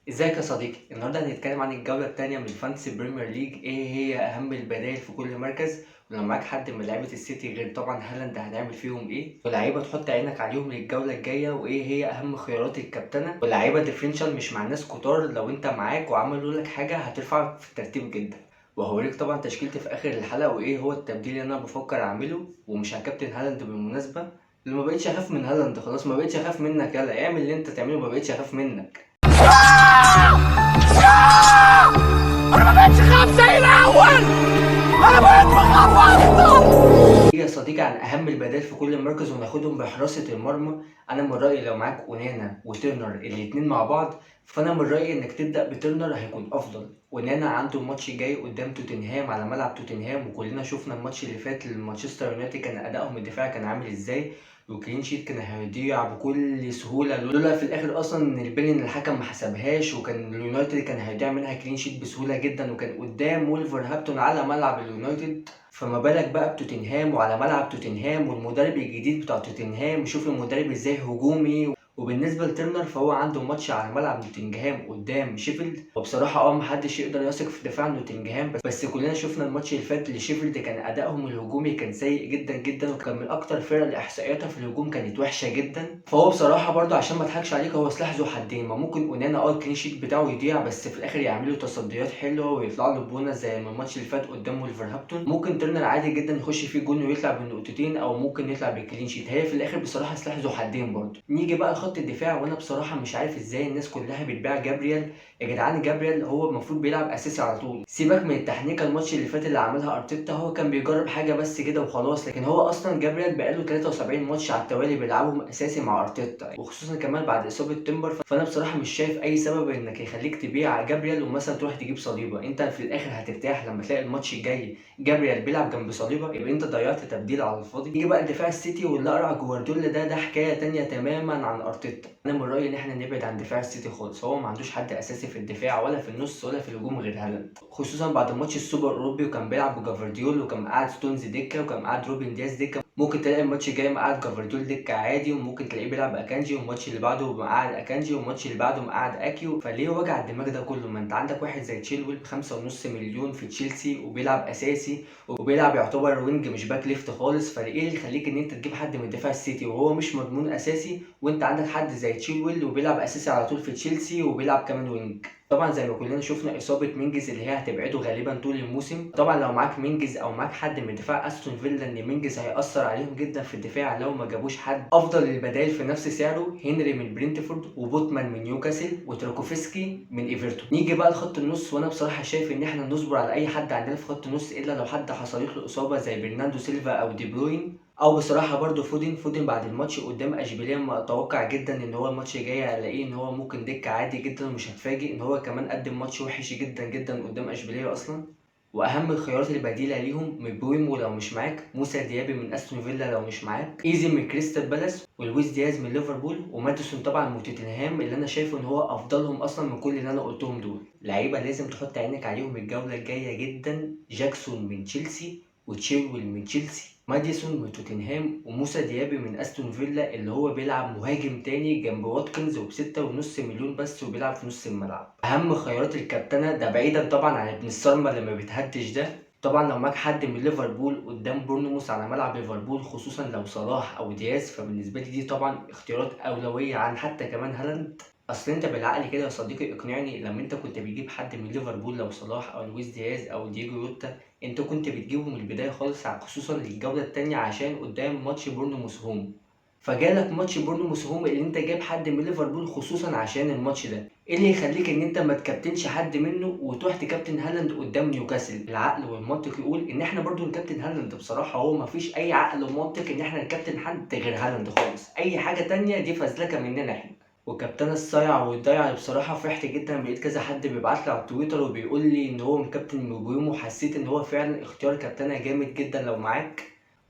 ازيك يا صديقي؟ النهارده هنتكلم عن الجولة التانية من الفانتسي بريمير ليج، ايه هي أهم البدائل في كل مركز، ولو معاك حد من لعيبة السيتي غير طبعا هالاند هنعمل فيهم ايه، ولاعيبة تحط عينك عليهم للجولة الجاية، وايه هي أهم خيارات الكابتنة، ولاعيبة ديفرنشال مش مع ناس كتار لو انت معاك وعملوا لك حاجة هترفعك في الترتيب جدا. وهوريك طبعا تشكيلتي في آخر الحلقة وايه هو التبديل اللي أنا بفكر أعمله، ومش هكابتن هالاند بالمناسبة، اللي ما بقتش أخاف من هالاند خلاص، ما بقتش أخاف منك، يلا اعمل اللي انت تعمله، ما بقتش أخاف منك. انا ما بقتش خاف زي الاول. انا بقيت بخاف اكتر. يا صديقي عن اهم البدائل في كل مركز وناخدهم بحراسه المرمى. انا من رايي لو معاك اونانا وترنر الاتنين مع بعض، فانا من رايي انك تبدا بترنر هيكون افضل. اونانا عنده ماتش جاي قدام توتنهام على ملعب توتنهام، وكلنا شفنا الماتش اللي فات لمانشستر يونايتد كان ادائهم الدفاعي كان عامل ازاي، وكلين شيت كان هيضيع بكل سهوله لولا في الاخر اصلا ان البيلين الحكم ما حسبهاش، وكان اليونايتد كان هيضيع منها كلين شيت بسهوله جدا، وكان قدام وولفرهامبتون على ملعب اليونايتد. فما بالك بقى بتوتنهام وعلى ملعب توتنهام والمدرب الجديد بتاع توتنهام، شوف المدرب ازاي هجومي. وبالنسبه لترنر فهو عنده ماتش على ملعب نوتنجهام قدام شيفيلد، وبصراحه محدش يقدر يثق في دفاع نوتنجهام، بس كلنا شفنا الماتش اللي فات لشيفيلد كان ادائهم الهجومي كان سيء جدا جدا، وكان من اكتر فرق اللي احصائياتها في الهجوم كانت وحشه جدا. فهو بصراحه برضه عشان ما اضحكش عليك هو سلاح ذو حدين، ما ممكن اونانا الكلين شيت بتاعه يضيع بس في الاخر يعملوا تصديات حلوه ويطلع له بونص زي ما الماتش اللي فات قدام ولفرهامبتون. ممكن ترنر عادي جدا يخش فيه جون ويطلع بالنقطتين، او ممكن يطلع بالكلين شيت، هي في الاخر بصراحه سلاح ذو حدين برضه. نيجي بقى لخط الدفاع، وانا بصراحه مش عارف ازاي الناس كلها بتبيع جابريال. يا جدعان جابريال هو المفروض بيلعب اساسي على طول، سيبك من التحنيكه الماتش اللي فات اللي عملها ارتيتا، هو كان بيجرب حاجه بس كده وخلاص، لكن هو اصلا جابريال بقاله 73 ماتش على التوالي بيلعبهم اساسي مع ارتيتا، وخصوصا كمان بعد اصابه تيمبر. فانا بصراحه مش شايف اي سبب انك يخليك تبيع جابريال ومثلا تروح تجيب صليبه. انت في الاخر هترتاح لما تلاقي الماتش الجاي جابريال بيلعب جنب صليبه، يبقى انت ضيعت تبديل على الفاضي. يجي بقى دفاع السيتي واللي قرع جوارديولا ده حكايه تانية تماما عن ارتيتا. انا من رايي ان احنا نبعد عن دفاع السيتي خالص، هو ما عندوش حد اساسي في الدفاع ولا في النص ولا في الهجوم غير هالاند، خصوصا بعد ماتش السوبر الاوروبي وكان بيلعب بجافارديول وكان قاعد ستونز دكه وكان قاعد روبن دياز دكه. ممكن تلاقي الماتش الجاي مقعد جافارديول دكه عادي، وممكن تلاقيه بيلعب اكانجي، والماتش اللي بعده مقعد اكانجي، والماتش اللي بعده مقعد اكيو. فليه وجع الدماغ ده كله؟ ما انت عندك واحد زي تشيلويل ب5.5 مليون في تشيلسي وبيلعب اساسي وبيلعب يعتبر وينج مش باك ليفت خالص، فايه اللي يخليك ان انت تجيب حد من دفاع السيتي وهو مش مضمون اساسي، وانت عندك حد زي تشيلويل وبيلعب اساسي على طول في تشيلسي وبيلعب كمان وينج؟ طبعا زي ما كلنا شفنا اصابه مينجز اللي هي هتبعده غالبا طول الموسم. طبعا لو معاك مينجز او معاك حد من دفاع استون فيلا، ان مينجز هيأثر عليهم جدا في الدفاع لو ما جابوش حد. افضل البدائل في نفس سعره هنري من برينتفورد، وبوتمان من نيوكاسل، وتراكوفسكي من ايفرتون. نيجي بقى لخط النص، وانا بصراحه شايف ان احنا نصبر على اي حد عندنا في خط النص الا لو حد حصلت له اصابه زي برناردو سيلفا او دي بروين، او بصراحه برضو فودن بعد الماتش قدام اشبيليه ما اتوقع جدا ان هو الماتش الجاي الاقيه ان هو ممكن دكه عادي جدا، ومش هتفاجئ ان هو كمان قدم ماتش وحش جدا جدا قدام اشبيليه اصلا. واهم الخيارات البديله ليهم مبويمو لو مش معاك، موسى ديابي من استون فيلا لو مش معاك، ايزي من كريستال بالاس، ولويس دياز من ليفربول، وماديسون طبعا من توتنهام اللي انا شايفه ان هو افضلهم اصلا من كل اللي انا قلتهم دول. لعيبه لازم تحط عينك عليهم الجوله الجايه جدا، جاكسون من تشيلسي، وتشيلويل من تشيلسي، ماديسون من توتنهام، وموسى ديابي من استون فيلا اللي هو بيلعب مهاجم تاني جنب واتكنز وب6.5 مليون بس، وبيلعب في نص الملعب. اهم خيارات الكابتنه ده بعيدا طبعا عن ابن الصرمه اللي ما بيتهدش ده، طبعا لو معاك حد من ليفربول قدام بورنموث على ملعب ليفربول، خصوصا لو صلاح او دياز، فبالنسبه لي دي طبعا اختيارات اولويه عن حتى كمان هالاند. اصل انت بالعقل كده يا صديقي اقنعني، لما انت كنت بتجيب حد من ليفربول لو صلاح او لويس دياز او دييجو يوتا، انت كنت بتجيبه من البدايه خالص خصوصا للجوله التانية عشان قدام ماتش بورنموث هوم، فجالك ماتش بورنموث هوم اللي انت جايب حد من ليفربول خصوصا عشان الماتش ده، ايه اللي يخليك ان انت ما تكابتنش حد منه وتروح تكابتن هالاند قدام نيوكاسل؟ العقل والمنطق يقول ان احنا برضو نكابتن هالاند، بصراحه هو ما فيش اي عقل ومنطق ان احنا نكابتن حد غير هالاند خالص، اي حاجه تانية دي فزلكه مننا احنا. والكابتن الصايع والضايع اللي بصراحه فرحت جدا، بقيت كذا حد بيبعت لي على التويتر وبيقول لي ان هو كابتن مبويمو، وحسيت ان هو فعلا اختيار كابتنه جامد جدا لو معاك،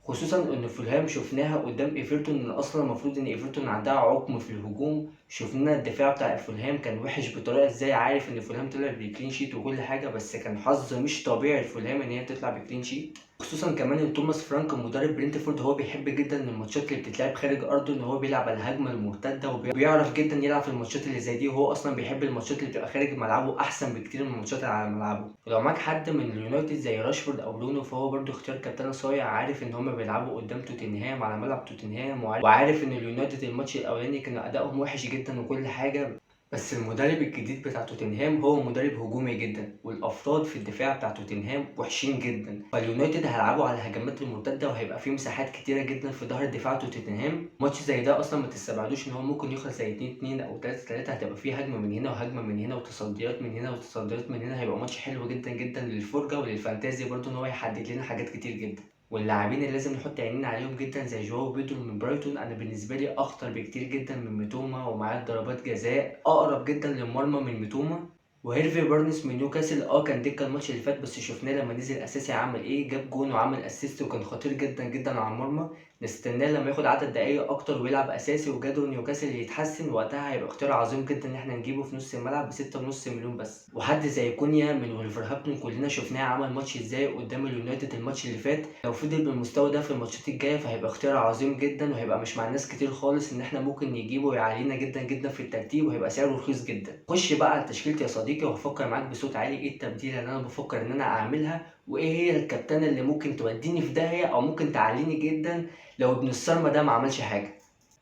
خصوصا ان فولهام شفناها قدام ايفرتون، ان اصلا المفروض ان ايفرتون عندها عقم في الهجوم، شفنا الدفاع بتاع فولهام كان وحش بطريقه ازاي. عارف ان فولهام طلع بكلين شيت وكل حاجه، بس كان حظ مش طبيعي لفولهام ان هي تطلع بكلين شيت. خصوصا كمان ان توماس فرانك مدرب برينتفورد هو بيحب جدا ان الماتشات اللي بتتلعب خارج ارضه ان هو بيلعب على الهجمه المرتده، وبيعرف جدا يلعب في الماتشات اللي زي دي، وهو اصلا بيحب الماتشات اللي بتبقى خارج ملعبه احسن بكتير من الماتشات اللي على ملعبه. ولو معاك حد من اليونايتد زي راشفورد او برونو فهو برده اختيار كابتن صايع. عارف ان هما بيلعبوا قدام توتنهام على ملعب توتنهام، وعارف ان اليونايتد الماتش الاولاني كان ادائهم وحش جدا وكل حاجه، بس المدرب الجديد بتاع توتنهام هو مدرب هجومي جدا، والافراد في الدفاع بتاع توتنهام وحشين جدا. فاليونايتد هيلعبوا على الهجمات المرتده وهيبقى فيه مساحات كتيره جدا في ظهر دفاع توتنهام. ماتش زي ده اصلا ما تستبعدوش ان هو ممكن يخلص زي 2-2 او 3-3، هتبقى فيه هجمه من هنا وهجمه من هنا وتصديات من هنا وتصديات من هنا. هيبقى ماتش حلو جدا جدا للفرجه وللفانتازي برضو ان هو يحدد لنا حاجات كتير جدا. واللاعبين اللي لازم نحط عينينا عليهم جدا زي جواو بيدرو من برايتون، انا بالنسبه لي اخطر بكتير جدا من ميتوما، ومعاه ضربات جزاء اقرب جدا للمرمى من ميتوما. وهيرفي بارنس من نيوكاسل كان دكه الماتش اللي فات، بس شفناه لما نزل اساسي عمل ايه، جاب جون وعمل اسيست وكان خطير جدا جدا على المرمى. نستناه لما ياخد عدد دقايق اكتر ويلعب اساسي وجدول نيوكاسل يتحسن، وقتها هيبقى اختيار عظيم جدا ان احنا نجيبه في نص الملعب ب6.5 مليون بس. وحد زي كونيا من ولفرهامبتون كلنا شفناه عمل ماتش ازاي قدام اليونايتد الماتش اللي فات، لو فضل بالمستوى ده في الماتشات الجايه فهيبقى اختيار عظيم جدا، وهيبقى مش مع ناس كتير خالص ان احنا ممكن نجيبه ويعلينا جدا جدا في الترتيب، وهيبقى سعره رخيص جدا. خش بقى على تشكيلتي يا صديقي وهفكر معاك بصوت عالي ايه التبديله اللي انا بفكر ان انا اعملها، وايه هي الكابتنه اللي ممكن توديني في داهيه او ممكن تعليني جدا لو ابن الصرمه ده ما عملش حاجه.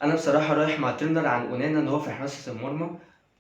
انا بصراحه رايح مع ترنر عن اونانا ان هو في حراسه المرمى.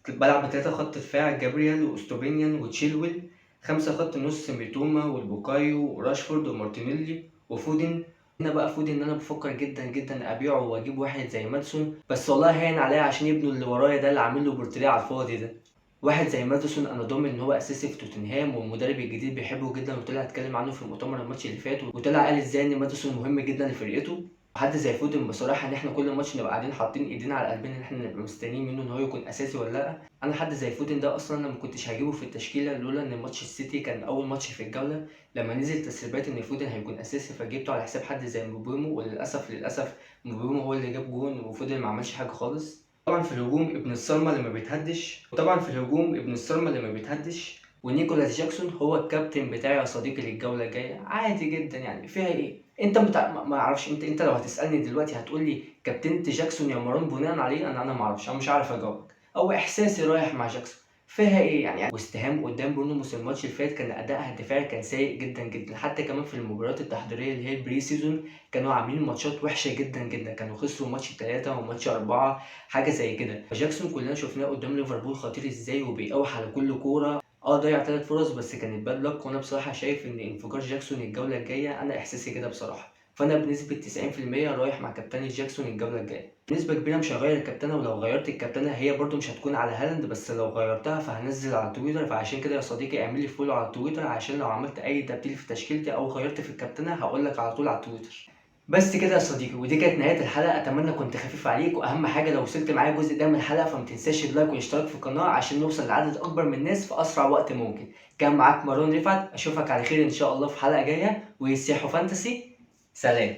بلعب ب3 خط دفاع، جابريال واستوبينيان وتشيلويل. 5 خط نص، ميتوما والبوكايو وراشفورد ومارتينيلي وفودن. هنا بقى فودن ان انا بفكر جدا جدا ابيعه واجيب واحد زي مادسون، بس والله هين عليا عشان يبنوا اللي ورايا ده اللي عامل له بورتريه على الفاضي ده. واحد زي ماديسون انا ضامن ان هو اساسي في توتنهام، والمدرب الجديد بيحبه جدا، وطلع اتكلم عنه في المؤتمر الماتش اللي فات، وطلع قال ازاي ان ماديسون مهم جدا لفرقته. وحد زي فودن بصراحه ان احنا كل ماتش نبقى قاعدين حاطين ايدينا على قلبنا ان احنا نبقى مستنيين منه ان هو يكون اساسي ولا لا. انا حد زي فودن ده اصلا انا ما كنتش هجيبه في التشكيله لولا ان ماتش السيتي كان اول ماتش في الجوله، لما نزل تسريبات ان فودن هيكون اساسي فجبته على حساب حد زي مبومو، وللاسف مبومو هو اللي جاب جون وفودن ما عملش حاجه خالص. طبعا في الهجوم ابن الصرمه اللي ما بيتهدش ونيكولاس جاكسون هو الكابتن بتاعي يا صديقي للجوله الجايه. عادي جدا يعني، فيها ايه؟ انت ما اعرفش، انت لو هتسالني دلوقتي هتقول لي كابتنت جاكسون يا مروان بناء عليه، انا ما اعرفش، انا مش عارف اجاوبك، او احساسي رايح مع جاكسون. فيها ايه يعني؟ واستهام قدام برونموس الماتش اللي فات كان ادائها الدفاعي كان سيء جدا جدا، حتى كمان في المباريات التحضيريه اللي هي البري سيزون كانوا عاملين ماتشات وحشه جدا جدا، كانوا خسروا ماتش 3 وماتش 4 حاجه زي كده. فجاكسون كلنا شفناه قدام ليفربول خطير ازاي وبيقاوح على كل كوره. ضيع 3 فرص بس كانت باد لك، وانا بصراحه شايف ان انفجار جاكسون الجوله الجايه، انا احساسي كده بصراحه. فانا بنسبه 90% رايح مع كابتن جاكسون الجوله الجايه. بنسبه كبيره مش هغير الكابتنه، ولو غيرت الكابتنه هي برضو مش هتكون على هالاند، بس لو غيرتها فهنزل على تويتر. فعشان كده يا صديقي اعمل لي فولو على تويتر، عشان لو عملت اي تبديل في تشكيلتي او غيرت في الكابتنه هقول لك على طول على تويتر. بس كده يا صديقي، ودي كانت نهايه الحلقه. اتمنى كنت خفيف عليك، واهم حاجه لو وصلت معايا الجزء ده من الحلقه فما تنساش اللايك والاشتراك في القناه عشان نوصل لعدد اكبر من الناس في اسرع وقت ممكن. كان معاك مروان رفعت، اشوفك على خير ان شاء الله في حلقه جايه، ويسيحوا فانتسي. سلام.